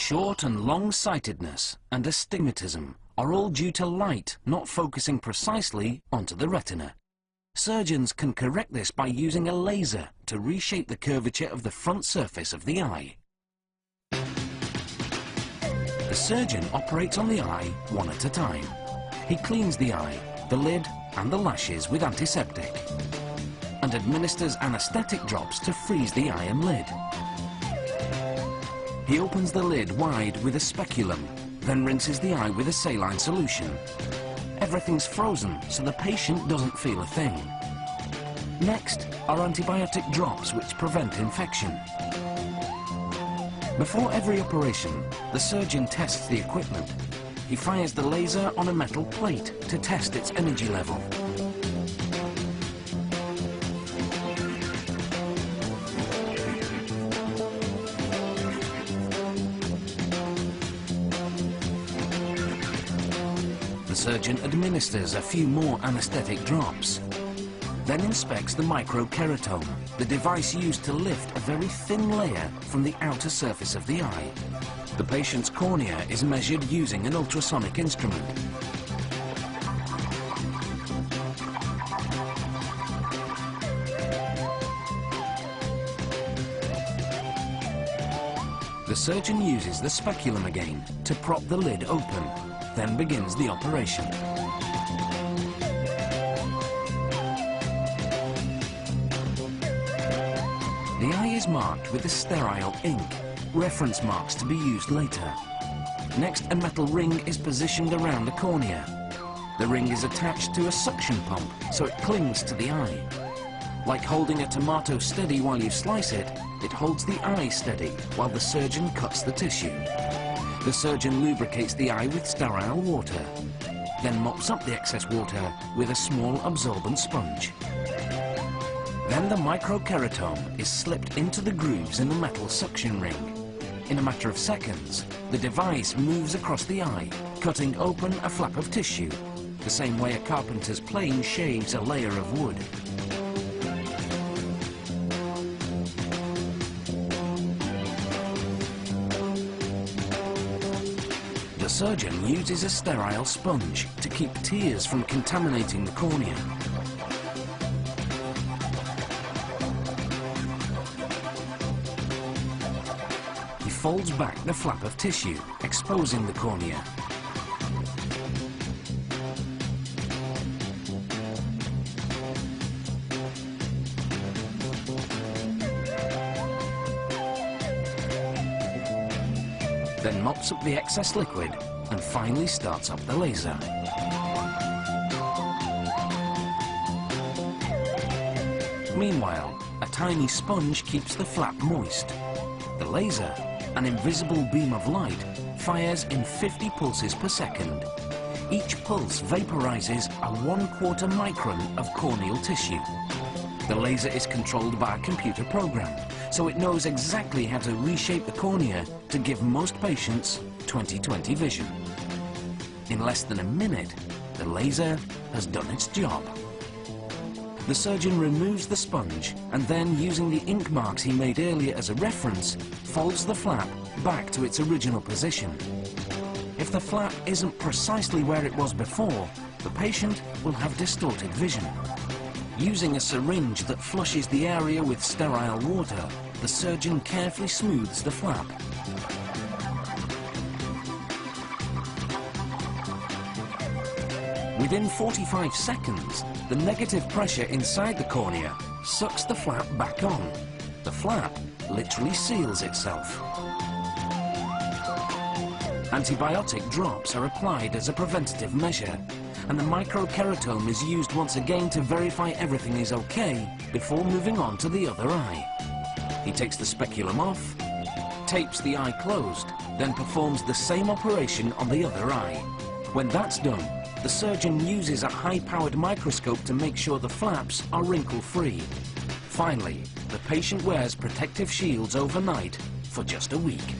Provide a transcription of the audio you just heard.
Short and long-sightedness and astigmatism are all due to light not focusing precisely onto the retina. Surgeons can correct this by using a laser to reshape the curvature of the front surface of the eye. The surgeon operates on the eye one at a time. He cleans the eye, the lid and the lashes with antiseptic and administers anesthetic drops to freeze the eye and lid. He opens the lid wide with a speculum, then rinses the eye with a saline solution. Everything's frozen so the patient doesn't feel a thing. Next are antibiotic drops which prevent infection. Before every operation, the surgeon tests the equipment. He fires the laser on a metal plate to test its energy level. The surgeon administers a few more anesthetic drops, then inspects the microkeratome, the device used to lift a very thin layer from the outer surface of the eye. The patient's cornea is measured using an ultrasonic instrument. The surgeon uses the speculum again to prop the lid open, then begins the operation. The eye is marked with a sterile ink, reference marks to be used later. Next, a metal ring is positioned around the cornea. The ring is attached to a suction pump, so it clings to the eye. Like holding a tomato steady while you slice it, it holds the eye steady while the surgeon cuts the tissue. The surgeon lubricates the eye with sterile water, then mops up the excess water with a small absorbent sponge. Then the microkeratome is slipped into the grooves in the metal suction ring. In a matter of seconds, the device moves across the eye, cutting open a flap of tissue, the same way a carpenter's plane shaves a layer of wood. The surgeon uses a sterile sponge to keep tears from contaminating the cornea. He folds back the flap of tissue, exposing the cornea. Then mops up the excess liquid and finally starts up the laser. Meanwhile, a tiny sponge keeps the flap moist. The laser, an invisible beam of light, fires in 50 pulses per second. Each pulse vaporizes a 1/4 micron of corneal tissue. The laser is controlled by a computer program, so it knows exactly how to reshape the cornea to give most patients 20/20 vision. In less than a minute, the laser has done its job. The surgeon removes the sponge and then, using the ink marks he made earlier as a reference, folds the flap back to its original position. If the flap isn't precisely where it was before, the patient will have distorted vision. Using a syringe that flushes the area with sterile water, the surgeon carefully smooths the flap. Within 45 seconds, the negative pressure inside the cornea sucks the flap back on. The flap literally seals itself. Antibiotic drops are applied as a preventative measure, and the microkeratome is used once again to verify everything is okay before moving on to the other eye. He takes the speculum off, tapes the eye closed, then performs the same operation on the other eye. When that's done, the surgeon uses a high-powered microscope to make sure the flaps are wrinkle-free. Finally, the patient wears protective shields overnight for just a week.